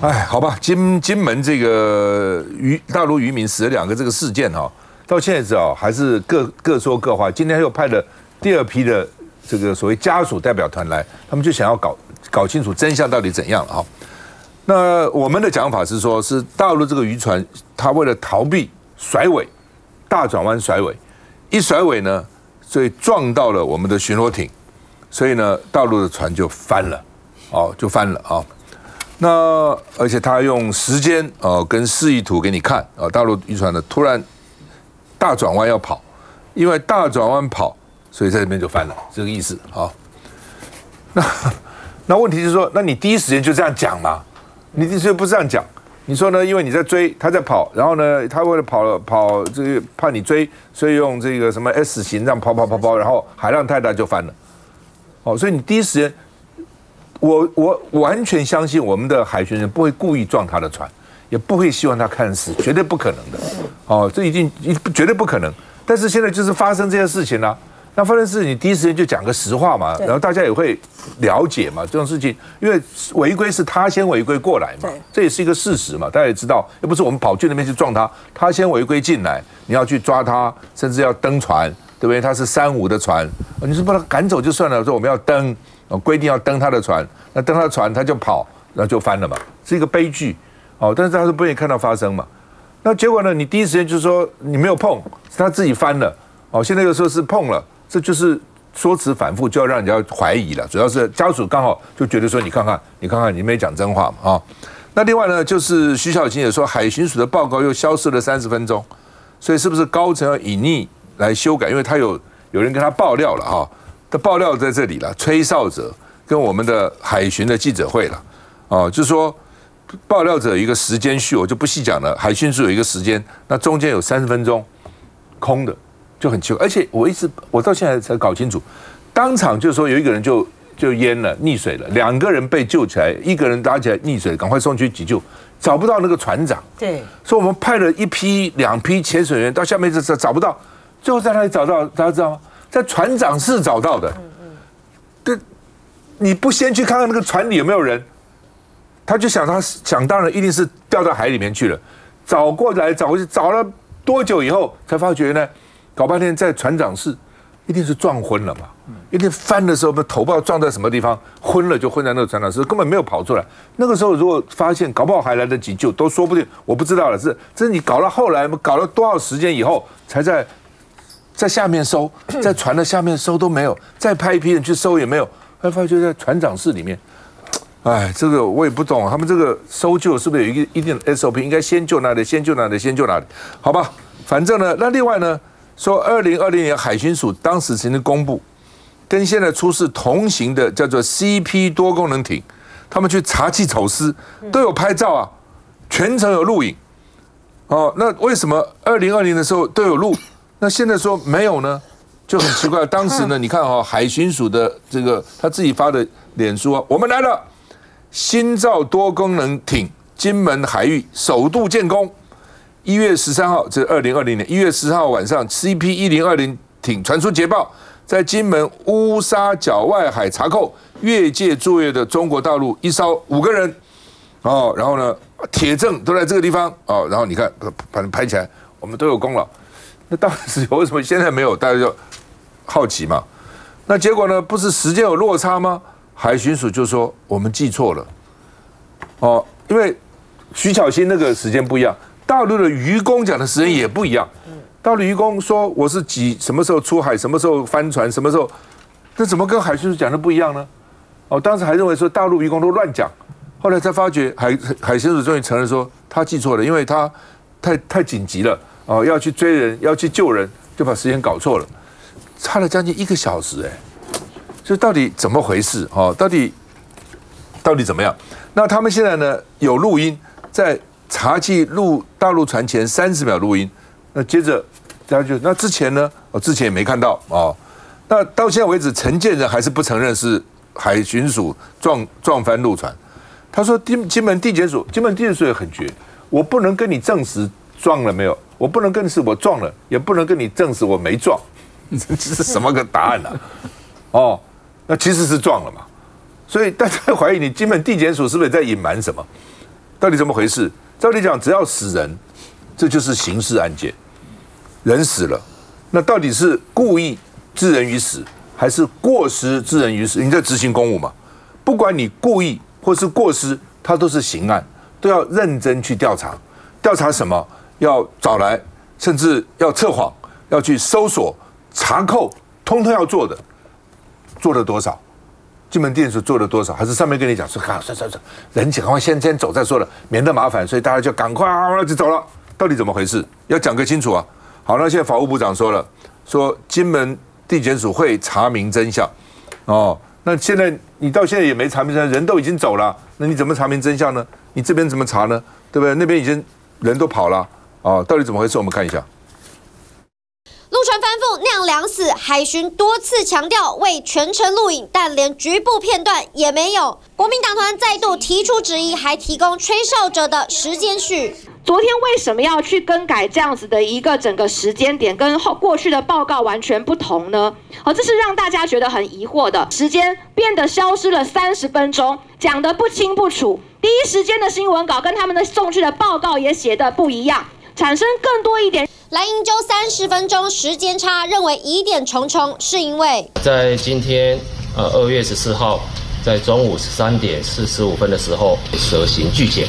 哎，好吧，金门这个大陆渔民死了2个这个事件哈，到现在止还是各说各话。今天又派了第2批的这个所谓家属代表团来，他们就想要搞清楚真相到底怎样了哈。那我们的讲法是说，是大陆这个渔船，它为了逃避甩尾，大转弯甩尾，一甩尾呢，所以撞到了我们的巡逻艇，所以呢，大陆的船就翻了，就翻了啊。那而且他用时间跟示意图给你看大陆渔船呢突然大转弯要跑，因为大转弯跑，所以在这边就翻了，这个意思啊。那问题是说，那你第一时间就这样讲嘛？你第一时间不这样讲，你说呢？因为你在追，他在跑，然后呢，他为了跑这个怕你追，所以用这个什么 S 型这样跑，然后海浪太大就翻了。所以你第一时间。我完全相信我们的海巡人不会故意撞他的船，也不会希望他看死，绝对不可能的。这绝对不可能。但是现在就是发生这些事情了，那发生事情你第一时间就讲个实话嘛，然后大家也会了解嘛，这种事情，因为违规是他先违规过来嘛，这也是一个事实嘛，大家也知道，又不是我们跑去那边去撞他，他先违规进来，你要去抓他，甚至要登船，对不对？他是35的船，你是把他赶走就算了，说我们要登。规定要登他的船，那登他的船他就跑，然后就翻了嘛，是一个悲剧。但是他是不愿意看到发生嘛。那结果呢？你第一时间就是说你没有碰，是他自己翻了。现在又说是碰了，这就是说辞反复，就要让人家怀疑了。主要是家属刚好就觉得说，你看看，你没讲真话嘛那另外呢，就是徐小青也说，海巡署的报告又消失了30分钟，所以是不是高层要隐匿来修改？因为他有人跟他爆料了的爆料在这里了，吹哨者跟我们的海巡的记者会了，就是说爆料者有一个时间序，我就不细讲了。海巡署有一个时间，那中间有30分钟空的，就很奇怪。而且我到现在才搞清楚，当场就是说有一个人就淹了，溺水了，2个人被救起来，1个人拉起来溺水，赶快送去急救，找不到那个船长。对，所以我们派了1批、2批潜水员到下面找不到，最后在哪里找到？大家知道吗？在船长室找到的，对，你不先去看看那个船里有没有人，他就想当然一定是掉到海里面去了，找过来找过去，找了多久以后才发觉呢？搞半天在船长室，一定是撞昏了嘛，一定翻的时候头不知道撞在什么地方，昏了就昏在那个船长室，根本没有跑出来。那个时候如果发现，搞不好还来得及救，都说不定，我不知道了。这是你搞到后来，搞了多少时间以后才在下面搜，在船的下面搜都没有，再派一批人去搜也没有，还发觉在船长室里面。哎，这个我也不懂，他们这个搜救是不是有一定的 SOP？ 应该先救哪里，先救哪里，先救哪里？好吧，反正呢，那另外呢，说2020年海巡署当时曾经公布，跟现在出事同型的叫做 CP 多功能艇，他们去查缉走私都有拍照啊，全程有录影。那为什么2020的时候都有录？那现在说没有呢，就很奇怪。当时呢，你看海巡署的这个他自己发的脸书我们来了，新造多功能艇金门海域首度建功。1月13号，这是2020年1月13号晚上 ，CP1020 艇传出捷报，在金门乌沙角外海查扣越界作业的中国大陆一艘5个人，然后呢，铁证都在这个地方然后你看，把它拍起来，我们都有功劳。那当时有，为什么现在没有？大家就好奇嘛。那结果呢？不是时间有落差吗？海巡署就说我们记错了，因为徐巧芯那个时间不一样，大陆的渔工讲的时间也不一样。大陆渔工说我是什么时候出海，什么时候翻船，什么时候，那怎么跟海巡署讲的不一样呢？当时还认为说大陆渔工都乱讲，后来才发觉海巡署终于承认说他记错了，因为他太紧急了。要去追人，要去救人，就把时间搞错了，差了将近1个小时，这到底怎么回事？到底怎么样？那他们现在呢有录音，在查缉大陆船前30秒录音，那接着大家那之前呢？之前也没看到那到现在为止，陈建仁还是不承认是海巡署撞翻陆船。他说金门地检署也很绝，我不能跟你证实撞了没有。我不能跟你是我撞了，也不能跟你证实我没撞，这是什么个答案啊？那其实是撞了嘛，所以大家怀疑你金门地检署是不是在隐瞒什么？到底怎么回事？照理讲，只要死人，这就是刑事案件，人死了，那到底是故意致人于死，还是过失致人于死？你在执行公务嘛，不管你故意或是过失，它都是刑案，都要认真去调查。调查什么？要找来，甚至要测谎，要去搜索、查扣，通通要做的。做了多少？金门店所做了多少？还是上面跟你讲说，算，人赶快先走再说了，免得麻烦，所以大家就赶快就走了。到底怎么回事？要讲个清楚啊！好，那现在法务部长说了，说金门地检署会查明真相。哦，那现在你到现在也没查明真相，人都已经走了，那你怎么查明真相呢？你这边怎么查呢？对不对？那边已经人都跑了啊，到底怎么回事？我们看一下。陆船翻覆酿两死，海巡多次强调为全程录影，但连局部片段也没有。国民党团再度提出质疑，还提供吹哨者的时间序。昨天为什么要去更改这样子的一个整个时间点，跟过去的报告完全不同呢？这是让大家觉得很疑惑的。时间变得消失了30分钟，讲得不清不楚。第一时间的新闻稿跟他们的送去的报告也写得不一样，产生更多一点。蓝营就30分钟时间差，认为疑点重重，是因为在今天2月14号，在中午13点45分的时候蛇形拒检。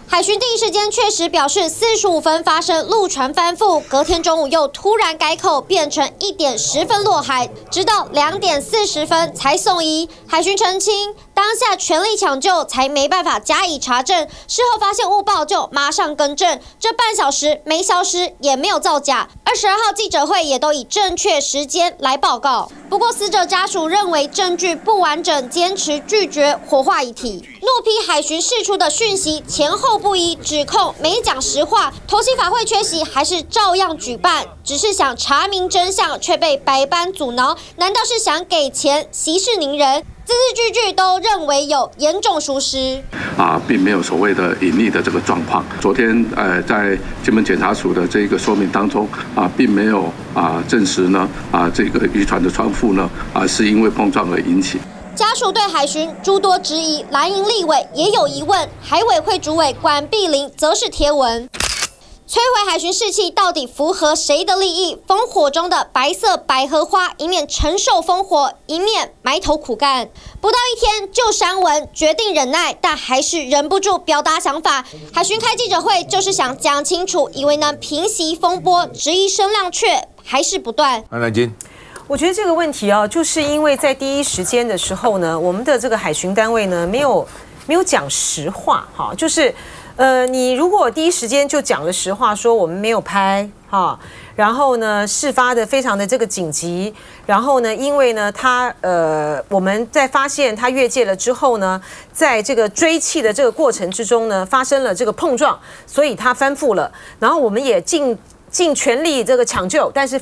海巡第一时间确实表示45分发生陆船翻覆，隔天中午又突然改口，变成1点10分落海，直到2点40分才送医。海巡澄清，当下全力抢救，才没办法加以查证。事后发现误报，就马上更正。这半小时没消失，也没有造假。22号记者会也都以正确时间来报告。不过死者家属认为证据不完整，坚持拒绝火化遗体，怒批海巡释出的讯息前后不一，指控没讲实话。头七法会缺席，还是照样举办，只是想查明真相，却被百般阻挠。难道是想给钱息事宁人？字字句句都认为有严重疏失并没有所谓的隐匿的这个状况。昨天在金门检察署的这个说明当中并没有证实呢这个渔船的船覆呢是因为碰撞而引起。家属对海巡诸多质疑，蓝营立委也有疑问，海委会主委管碧玲则是贴文。摧毁海巡士气到底符合谁的利益？烽火中的白色百合花，一面承受烽火，一面埋头苦干。不到1天就删文，决定忍耐，但还是忍不住表达想法。海巡开记者会就是想讲清楚，以为能平息风波，质疑声量却还是不断。安南京。我觉得这个问题就是因为在第一时间的时候呢，我们的这个海巡单位呢没有讲实话就是你如果第一时间就讲了实话，说我们没有拍然后呢事发的非常的这个紧急，然后呢因为呢我们在发现他越界了之后呢，在这个追缉的这个过程之中呢发生了这个碰撞，所以他翻覆了，然后我们也尽全力这个抢救，但是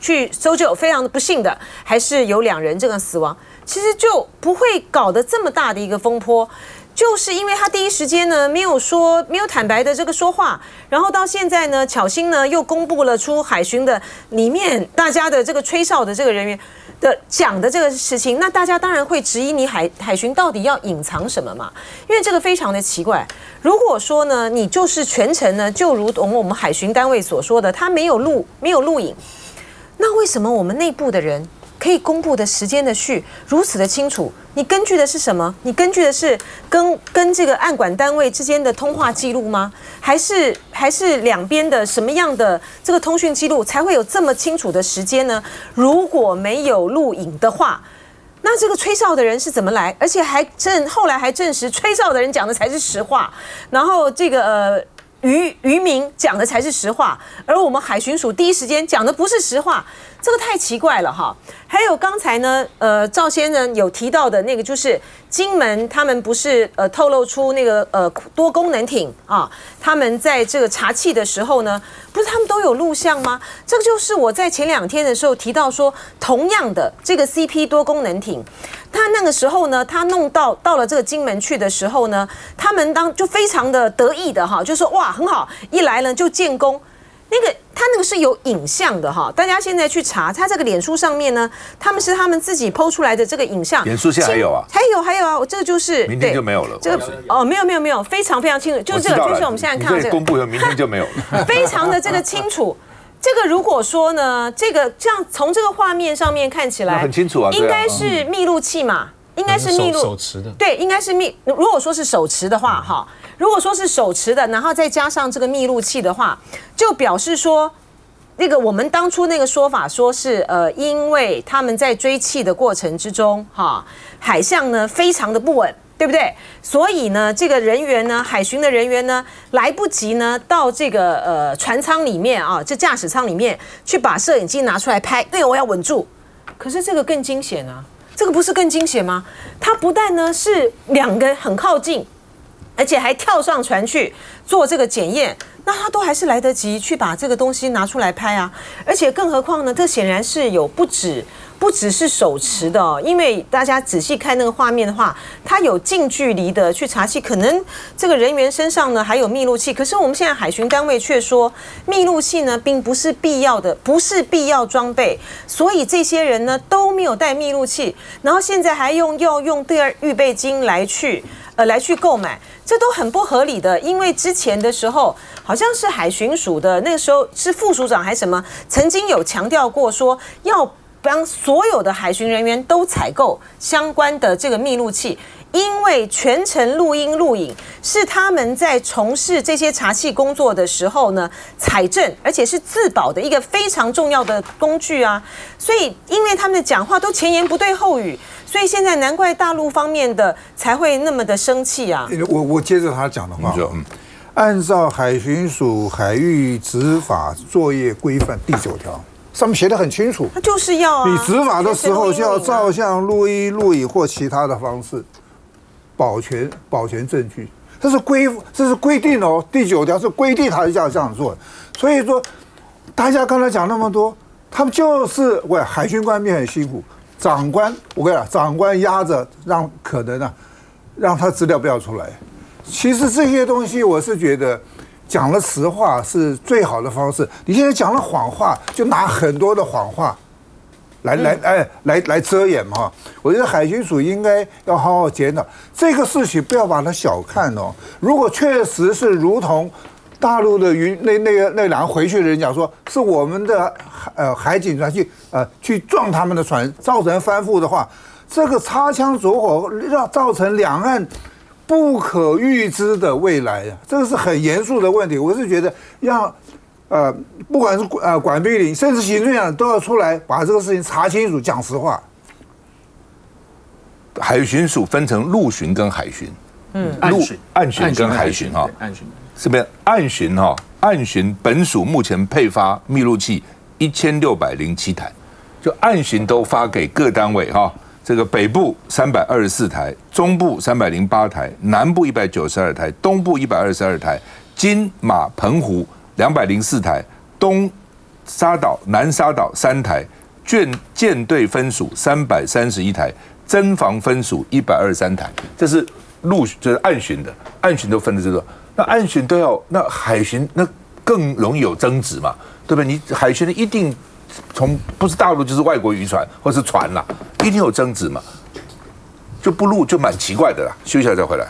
去搜救，非常的不幸的还是有2人这个死亡，其实就不会搞得这么大的一个风波。就是因为他第一时间呢没有坦白的这个说话，然后到现在呢巧心呢又公布了出海巡的里面大家的这个吹哨的这个人员的讲的这个事情，那大家当然会质疑你海巡到底要隐藏什么嘛？因为这个非常的奇怪。如果说呢你就是全程呢就如同我们海巡单位所说的，他没有录影，那为什么我们内部的人可以公布的时间的序如此的清楚？你根据的是什么？你根据的是跟这个案管单位之间的通话记录吗？还是两边的什么样的这个通讯记录才会有这么清楚的时间呢？如果没有录影的话，那这个吹哨的人是怎么来？而且后来还证实吹哨的人讲的才是实话，然后这个渔民讲的才是实话，而我们海巡署第一时间讲的不是实话，这个太奇怪了哈。还有刚才呢，赵先生有提到的那个，就是金门他们不是透露出那个多功能艇他们在这个查缉的时候呢，不是他们都有录像吗？这个就是我在前2天的时候提到说，同样的这个 CP 多功能艇，他那个时候呢，他弄到了这个金门去的时候呢，他们就非常的得意的就说哇很好，一来呢就建功。他那个是有影像的哈，大家现在去查，他这个脸书上面呢，他们自己 PO 出来的这个影像。脸书现在还有啊？还有啊，我这个就是明天就没有了。这个没有，非常非常清楚，就是这个，就是我们现在看到这个公布以后，明天就没有了，非常的这个清楚。这个如果说呢，这个这样从这个画面上面看起来很清楚啊，应该是密录器嘛。应该是密录手持的，对，应该是如果说是手持的话，哈，如果说是手持的，然后再加上这个密录器的话，就表示说，那个我们当初那个说法说是因为他们在追气的过程之中，哈，海象呢非常的不稳，对不对？所以呢，这个人员呢，海巡的人员呢，来不及呢到这个船舱里面啊，这驾驶舱里面去把摄影机拿出来拍，因为我要稳住。可是这个更惊险啊！这个不是更惊险吗？他不但呢是两个很靠近，而且还跳上船去做这个检验，那他都还是来得及去把这个东西拿出来拍啊！而且更何况呢，这显然是有不只是手持的哦，因为大家仔细看那个画面的话，它有近距离的去查气，可能这个人员身上呢还有密录器，可是我们现在海巡单位却说密录器呢并不是必要的，不是必要装备，所以这些人呢都没有带密录器，然后现在还要用第二预备金来去购买，这都很不合理的。因为之前的时候，好像是海巡署的那个时候是副署长还是什么，曾经有强调过说要帮所有的海巡人员都采购相关的这个密录器，因为全程录音录影是他们在从事这些查气工作的时候呢，采证而且是自保的一个非常重要的工具啊。所以因为他们的讲话都前言不对后语，所以现在难怪大陆方面的才会那么的生气啊。我接着他讲的话，按照海巡署海域执法作业规范第9条。上面写得很清楚，他就是要啊，你执法的时候就要照相、录音、录影或其他的方式保全证据，这是规定哦。第9条是规定他是要这样做的，所以说大家刚才讲那么多，他们就是海军官兵很辛苦，长官我跟你讲，长官压着让他资料不要出来。其实这些东西我是觉得。讲了实话是最好的方式。你现在讲了谎话，就拿很多的谎话来遮掩嘛。我觉得海巡署应该要好好检讨这个事情，不要把它小看哦。如果确实是如同大陆的那两个回去的人讲说，是我们的海警船去撞他们的船，造成翻覆的话，这个擦枪走火造成两岸不可预知的未来啊，这个是很严肃的问题。我是觉得要不管是管碧玲，甚至行政长都要出来把这个事情查清楚，讲实话。海巡署分成陆巡跟海巡，岸巡跟海巡哈，岸巡是不是？岸巡哈，岸巡本署目前配发密录器1607台，就岸巡都发给各单位哈。这个北部324台，中部308台，南部192台，东部122台，金马澎湖204台，东沙岛、南沙岛3台，舰队分署331台，侦防分署123台，这是就是岸巡的，岸巡都分的这个。那岸巡都要，那海巡那更容易有争执嘛，对不对？你海巡的一定。不是大陆就是外国渔船或是船啦，一定有争执嘛，就不录就蛮奇怪的啦。休息一下再回来。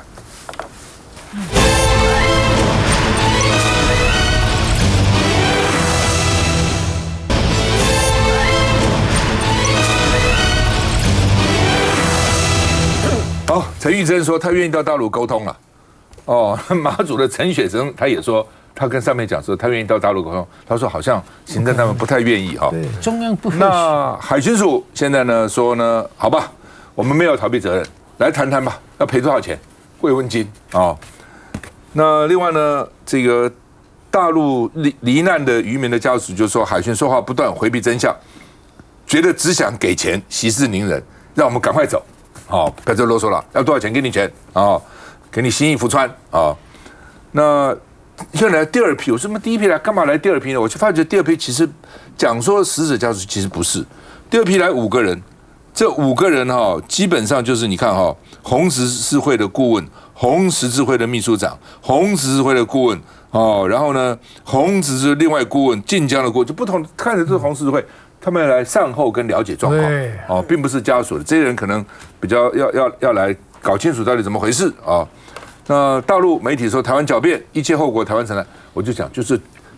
好，陈玉珍说他愿意到大陆沟通了。哦，马祖的陈雪生他也说。他跟上面讲说，他愿意到大陆沟通。他说好像行政他们不太愿意哈。中央不。那海巡署现在呢说呢，好吧，我们没有逃避责任，来谈谈吧，要赔多少钱？慰问金啊。那另外呢，这个大陆罹难的渔民的家属就说，海巡说话不断回避真相，觉得只想给钱息事宁人，让我们赶快走。哦，不要再啰嗦了，要多少钱给你钱啊？给你心意福川啊。那。现在来第二批，我说第一批来干嘛来第二批呢？我就发觉第二批其实讲说死者家属其实不是，第二批来5个人，这5个人基本上就是你看红十字会的顾问、红十字会的秘书长、红十字会的顾问然后呢，红十字另外顾问、晋江的顾问，就不同看着这是红十字会，他们要来善后跟了解状况并不是家属的，这些人可能比较要来搞清楚到底怎么回事那大陆媒体说台湾狡辩，一切后果台湾承担，我就讲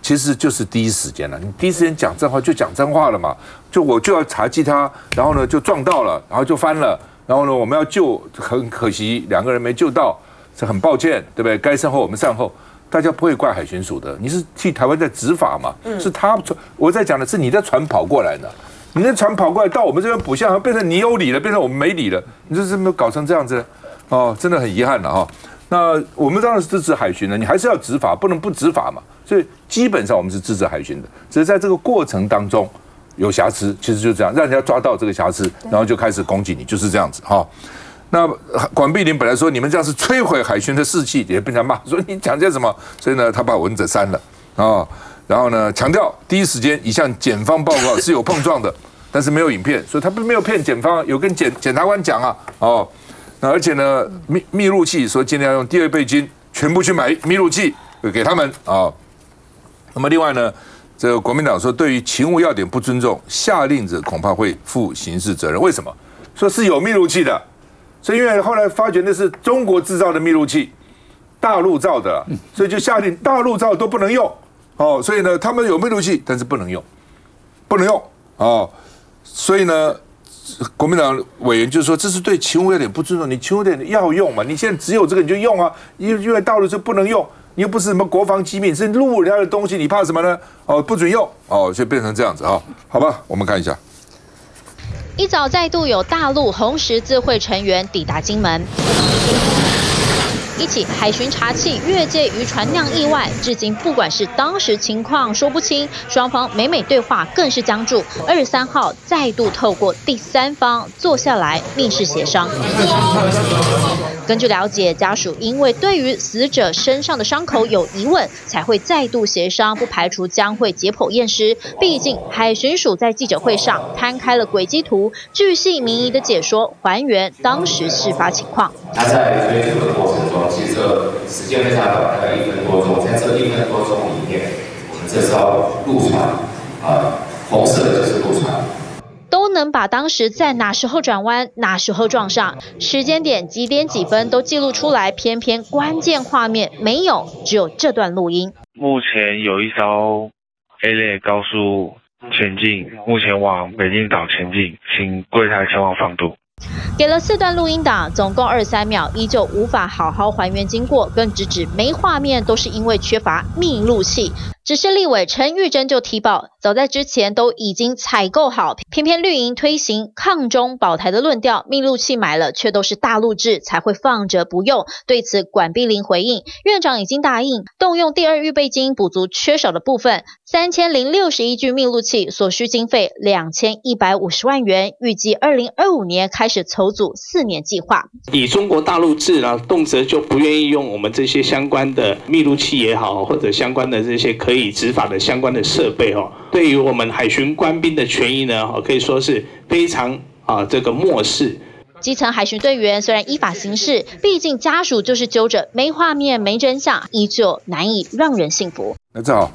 其实就是第一时间了，你第一时间讲真话就讲真话了嘛，我就要查缉他，然后呢就撞到了，然后就翻了，然后呢我们要救，很可惜2个人没救到，是很抱歉，对不对？该善后我们善后。大家不会怪海巡署的，你是替台湾在执法嘛？是他，我在讲的是你的船跑过来的，你的船跑过来到我们这边补项，变成你有理了，变成我们没理了，你这是没有搞成这样子真的很遗憾了那我们当然是支持海巡的，你还是要执法，不能不执法嘛。所以基本上我们是支持海巡的，只是在这个过程当中有瑕疵，其实就这样，让人家抓到这个瑕疵，然后就开始攻击你，就是这样子那管碧玲本来说你们这样是摧毁海巡的士气，也被人家骂说你讲些什么，所以呢，他把文字删了然后呢，强调第一时间已向检方报告是有碰撞的，但是没有影片，所以他没有骗检方，有跟检察官讲那而且呢，密录器说今天要用第2倍金全部去买密录器给他们那么另外呢，这个国民党说对于勤务要点不尊重，下令者恐怕会负刑事责任。为什么？说是有密录器的。所以因为后来发觉那是中国制造的密录器，大陆造的，所以就下令大陆造都不能用所以呢，他们有密录器，但是不能用所以呢，国民党委员就说这是对勤务要点不尊重，你勤务要点要用嘛，你现在只有这个你就用因为大陆就不能用，你又不是什么国防机密，是录人家的东西，你怕什么呢？不准用就变成这样子好吧，我们看一下。一早再度有大陆红十字会成员抵达金门，一起海巡查缉越界渔船酿意外，至今不管是当时情况说不清，双方每对话更是僵住。23号再度透过第3方坐下来密室协商。根据了解，家属因为对于死者身上的伤口有疑问，才会再度协商，不排除将会解剖验尸。毕竟海巡署在记者会上摊开了轨迹图，巨细靡遗的解说，还原当时事发情况。他在追逐的过程中，其实这时间非常短，大概1分多钟。在这1分多钟里面，我们这艘陆船红色的就是陆船。都能把当时在哪时候转弯、哪时候撞上，时间点、几点几分都记录出来，偏偏关键画面没有，只有这段录音。目前有一艘 A 类高速前进，目前往北京岛前进，请柜台前往放渡。给了4段录音档，总共23秒，依旧无法好好还原经过，更直指没画面都是因为缺乏密录器。只是立委陈玉珍就提报，早在之前都已经采购好，偏偏绿营推行抗中保台的论调，密录器买了却都是大陆制，才会放着不用。对此管碧玲回应，院长已经答应动用第2预备金补足缺少的部分，3061具密录器所需经费2150万元，预计2025年开始筹组4年计划。以中国大陆制动辄就不愿意用我们这些相关的密录器也好，或者相关的这些可以执法的相关的设备对于我们海巡官兵的权益呢可以说是非常这个漠视。基层海巡队员虽然依法行事，毕竟家属就是揪着没画面没真相，依旧难以让人信服。那正好，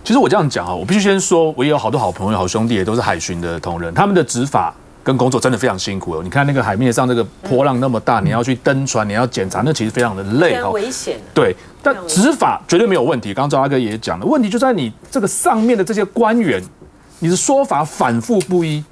其实我这样讲我必须先说，我也有好多好朋友、好兄弟，也都是海巡的同仁，他们的执法跟工作真的非常辛苦你看那个海面上这个波浪那么大，你要去登船，你要检查，那其实非常的累，非常危险。对，但执法绝对没有问题。刚刚赵大哥也讲了，问题就在你这个上面的这些官员，你的说法反复不一。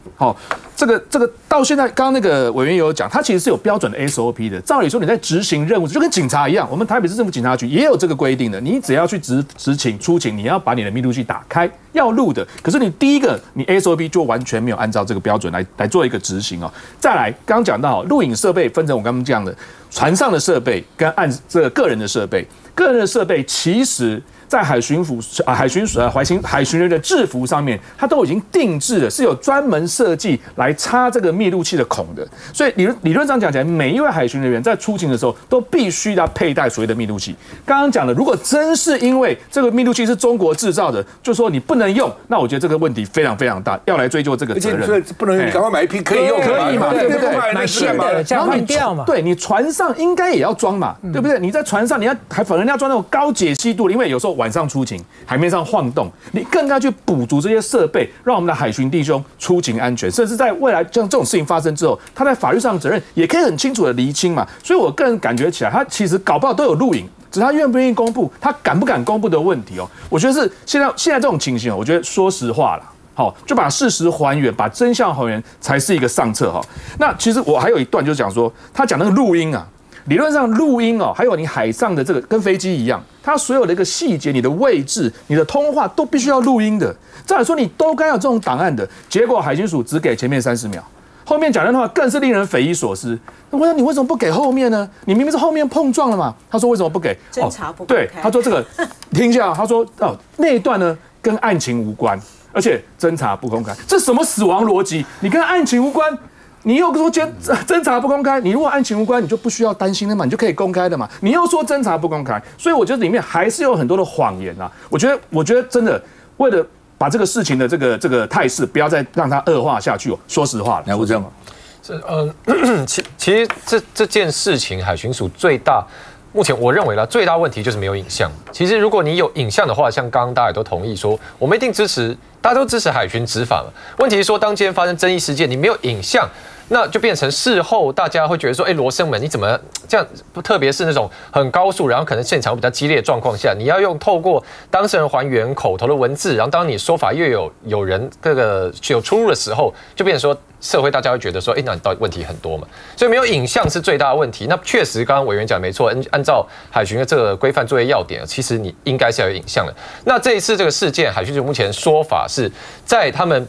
这个到现在，刚刚那个委员也有讲，它其实是有标准的 SOP 的。照理说你在执行任务，就跟警察一样，我们台北市政府警察局也有这个规定的。你只要去执勤出勤，你要把你的密录器打开，要录的。可是你第一个，你 SOP 就完全没有按照这个标准来做一个执行再来，刚刚讲到录影设备分成我刚刚讲的船上的设备跟这个个人的设备，个人的设备其实在海巡人的制服上面，它都已经定制了，是有专门设计来插这个密录器的孔的。所以理论上讲起来，每一位海巡人员在出勤的时候都必须要佩戴所谓的密录器。刚刚讲的，如果真是因为这个密录器是中国制造的，就说你不能用，那我觉得这个问题非常非常大，要来追究这个责任。而且不能用，你赶快买一批可以用的可以嘛，对不对？买新的这样换掉嘛。对，你船上应该也要装嘛，对不对？你在船上你要反正要装那种高解析度，因为有时候晚上出勤，海面上晃动，你更要去补足这些设备，让我们的海巡弟兄出勤安全，甚至在未来像这种事情发生之后，他在法律上的责任也可以很清楚的厘清嘛。所以我个人感觉起来，他其实搞不好都有录影。只是他愿不愿意公布，他敢不敢公布的问题哦。我觉得是现在这种情形哦，我觉得说实话啦，好，就把事实还原，把真相还原才是一个上策哈。那其实我还有一段就是讲说，他讲那个录音啊，理论上录音哦，还有你海上的这个跟飞机一样，它所有的一个细节、你的位置、你的通话都必须要录音的。再来说，你都该有这种档案的，结果海巡署只给前面30秒。后面讲的话更是令人匪夷所思。我说你为什么不给后面呢？你明明是后面碰撞了嘛。他说为什么不给？侦查不公开。对，他说这个听一下，他说那一段呢跟案情无关，而且侦查不公开，这什么死亡逻辑？你跟案情无关，你又说侦查不公开，你如果案情无关，你就不需要担心的嘛，你就可以公开的嘛。你又说侦查不公开，所以我觉得里面还是有很多的谎言啊。我觉得真的为了把这个事情的这个态势不要再让它恶化下去哦。说实话，来，我这样。其实这件事情，海巡署目前我认为啦，最大问题就是没有影像。其实如果你有影像的话，像刚刚大家也都同意说，我们一定支持，大家都支持海巡执法嘛。问题是说，当今天发生争议事件，你没有影像，那就变成事后大家会觉得说，罗生门你怎么这样？特别是那种很高速，然后可能现场比较激烈的状况下，你要透过当事人还原口头的文字，然后当你说法又有人有出入的时候，就变成说社会大家会觉得说，那你到底问题很多嘛？所以没有影像是最大的问题。那确实，刚刚委员讲没错，按照海巡的这个规范作业要点，其实你应该是要有影像的。那这一次这个事件，海巡署目前说法是在他们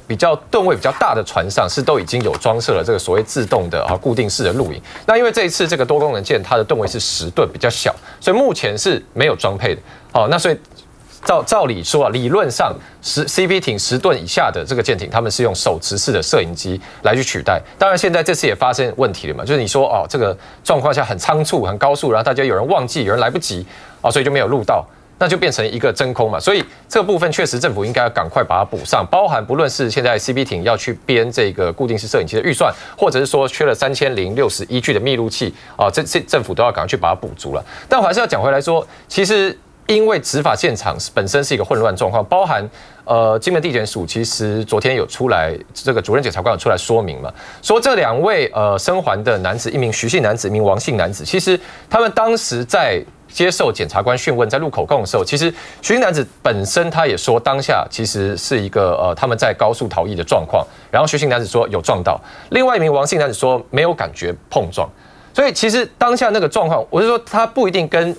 吨位比较大的船上是都已经有装设了这个所谓自动的固定式的录影。那因为这一次这个多功能舰它的吨位是10吨，比较小，所以目前是没有装配的。那所以照理说啊，理论上CP 艇10吨以下的这个舰艇，他们是用手持式的摄影机来去取代。当然，现在这次也发生问题了嘛，就是你说这个状况下很仓促、很高速，然后大家有人忘记，有人来不及所以就没有录到。那就变成一个真空嘛，所以这个部分确实政府应该要赶快把它补上，包含不论是现在 CP 艇要去编这个固定式摄影机的预算，或者是说缺了3061具的密录器这政府都要赶快去把它补足了。但我还是要讲回来说，其实因为执法现场本身是一个混乱状况，包含金门地检署其实昨天有出来，这个主任检察官有出来说明嘛，说这2位生还的男子，一名徐姓男子，一名王姓男子，其实他们当时在接受检察官讯问，在录口供的时候，其实徐姓男子本身他也说，当下其实是一个他们在高速逃逸的状况，然后徐姓男子说有撞到，另外一名王姓男子说没有感觉碰撞。所以其实当下那个状况，我是说它不一定跟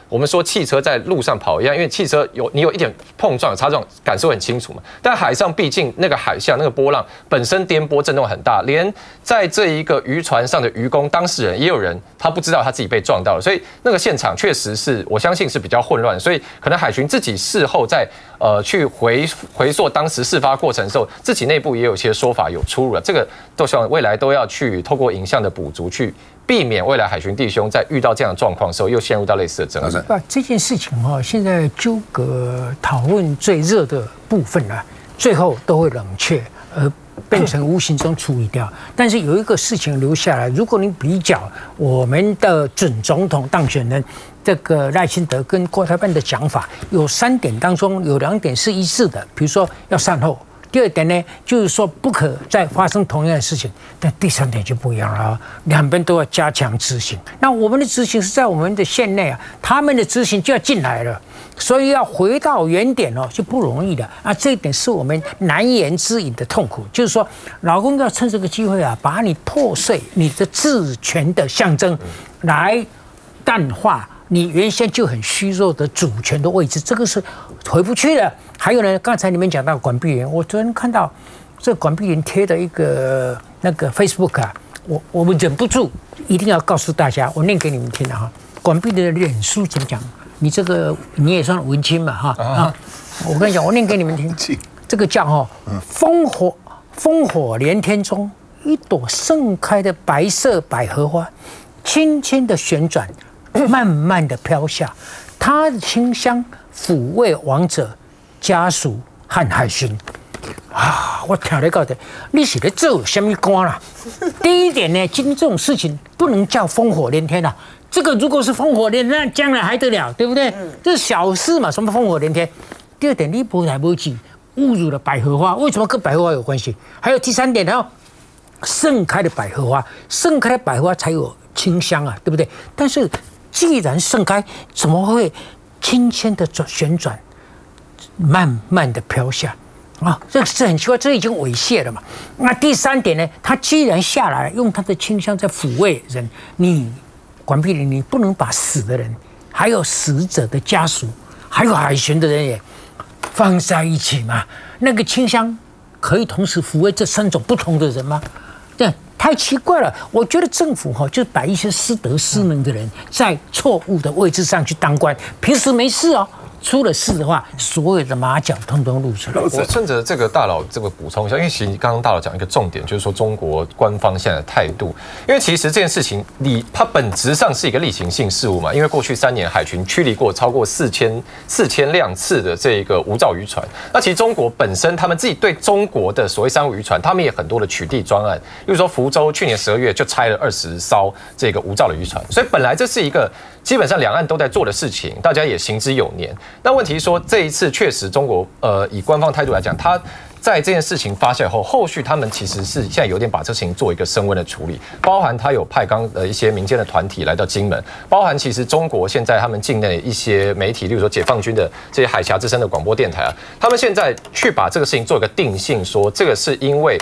我们说汽车在路上跑一样，因为汽车你有一点碰撞、擦撞，感受很清楚嘛。但海上毕竟那个海象、那个波浪本身颠簸震动很大，连在这一个渔船上的渔工当事人也有人他不知道他自己被撞到了，所以那个现场确实是我相信是比较混乱，所以可能海巡自己事后在去回溯当时事发过程的时候，自己内部也有一些说法有出入了，这个都希望未来都要去透过影像的补足去。避免未来海巡弟兄在遇到这样的状况的时候，又陷入到类似的争议。这件事情现在纠葛讨论最热的部分最后都会冷却，而变成无形中处理掉。但是有一个事情留下来，如果你比较我们的准总统当选人这个赖清德跟郭台铭的讲法，有3点当中有2点是一致的，比如说要善后。第2点呢，就是说不可再发生同样的事情。但第3点就不一样了，2边都要加强执行。那我们的执行是在我们的县内他们的执行就要进来了，所以要回到原点就不容易的这一点是我们难言之隐的痛苦。就是说，老公要趁这个机会把你破碎你的治权的象征，来淡化你原先就很虚弱的主权的位置，这个是回不去的。还有呢，刚才你们讲到管碧莲，我昨天看到这管碧莲贴的一个那个 Facebook 我们忍不住一定要告诉大家，我念给你们听管碧莲的脸书怎么讲？你这个你也算文青嘛我跟你讲，我念给你们听，这个叫烽烽火连天中，一朵盛开的白色百合花，轻轻的旋转，慢慢的飘下，它的清香抚慰亡者家属和海巡。啊！我听你讲的，你是在做什么官啦？第一点呢，今天这种事情不能叫烽火连天啊。这个如果是烽火连天，那将来还得了，对不对？这是小事嘛，什么烽火连天？第二点，你不来不及侮辱了百合花，为什么跟百合花有关系？还有第三点，然后盛开的百合花，盛开的百合花才有清香啊，对不对？但是既然盛开，怎么会轻轻的旋转，慢慢的飘下？啊，这个是很奇怪，这已经猥亵了嘛。那第三点呢？它既然下来，用它的清香在抚慰人，你管碧玲，你不能把死的人，还有死者的家属，还有海巡的人也放在一起嘛？那个清香可以同时抚慰这3种不同的人吗？对，太奇怪了。我觉得政府就把一些失德失能的人在错误的位置上去当官，平时没事哦。出了事的话，所有的马脚通通露出来。我顺着这个大佬这个补充一下，因为其实刚刚大佬讲一个重点，就是说中国官方现在的态度。因为其实这件事情，它本质上是一个例行性事务嘛。因为过去3年海巡驱离过超过4000辆次的这个无照渔船。那其实中国本身他们自己对中国的所谓珊瑚渔船，他们也很多的取缔专案。例如说福州去年12月就拆了20艘这个无照的渔船，所以本来这是一个基本上两岸都在做的事情，大家也行之有年。那问题是说，这一次确实中国以官方态度来讲，他在这件事情发酵后，后续他们其实是现在有点把这事情做一个升温的处理，包含他有派一些民间的团体来到金门，包含其实中国现在他们境内一些媒体，例如说解放军的这些海峡之声的广播电台啊，他们现在去把这个事情做一个定性，说这个是因为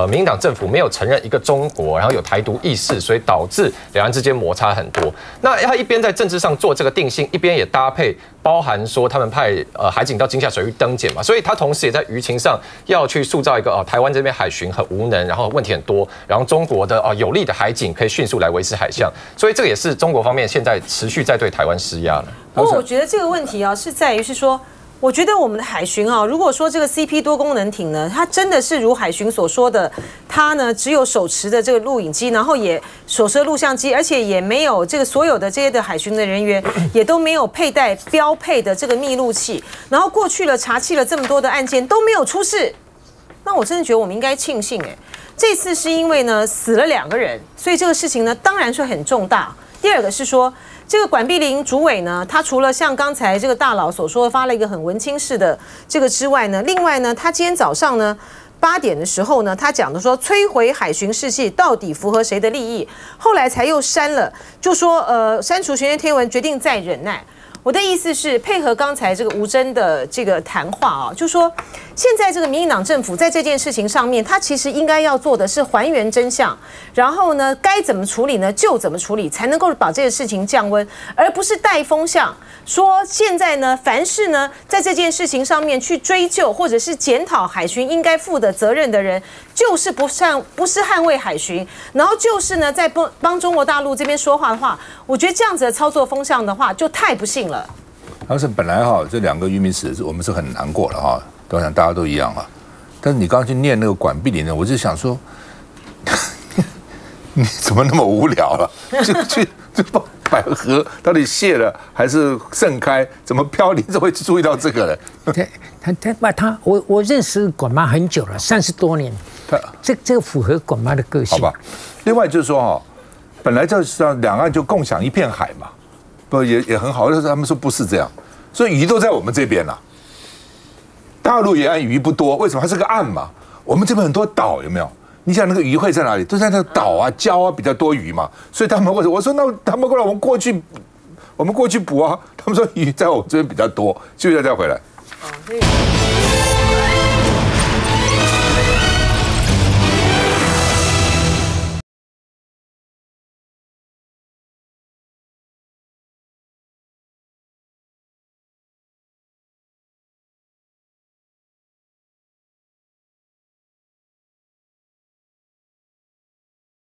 民进党政府没有承认一个中国，然后有台独意识，所以导致两岸之间摩擦很多。那他一边在政治上做这个定性，一边也搭配包含说他们派海警到金厦水域登检嘛，所以他同时也在舆情上要去塑造一个台湾这边海巡很无能，然后问题很多，然后中国的有力的海警可以迅速来维持海象，所以这个也是中国方面现在持续在对台湾施压了。不过我觉得这个问题是在于是说，我觉得我们的海巡如果说这个 CP 多功能艇呢，它真的是如海巡所说的，它呢只有手持的这个录影机，然后也手持录像机，而且也没有这个所有的这些的海巡的人员也都没有佩戴标配的这个密录器，然后过去了查缉了这么多的案件都没有出事，那我真的觉得我们应该庆幸这次是因为呢死了2个人，所以这个事情呢当然是很重大。第二个是说，这个管碧玲主委呢，他除了像刚才这个大佬所说的发了一个很文青式的这个之外呢，另外呢，他今天早上呢8点的时候呢，他讲的说摧毁海巡士气到底符合谁的利益，后来才又删了，就说删除悬念贴文，决定再忍耐。我的意思是配合刚才这个吴峥的这个谈话就说现在这个民进党政府在这件事情上面，他其实应该要做的是还原真相，然后呢该怎么处理呢就怎么处理，才能够把这个事情降温，而不是带风向说现在呢凡是呢在这件事情上面去追究或者是检讨海巡应该负的责任的人，就是不是捍卫海巡，然后就是呢在帮中国大陆这边说话的话，我觉得这样子的操作风向的话就太不幸了。但是本来这2个渔民死，我们是很难过了我想大家都一样但是你刚刚去念那个管碧玲呢，我就想说，你怎么那么无聊了？就百合到底谢了还是盛开？怎么飘？你怎么会注意到这个呢？我认识管妈很久了，30多年，这个符合管妈的个性。好吧。另外就是说本来就是让两岸就共享一片海嘛，不也很好？但是他们说不是这样，所以鱼都在我们这边啦。大陆沿岸鱼不多，为什么？它是个岸嘛。我们这边很多岛，有没有？你想那个鱼会在哪里？都在那个岛礁比较多鱼嘛。所以他们我说那他们过来，我们过去捕啊。他们说鱼在我们这边比较多，就要再回来。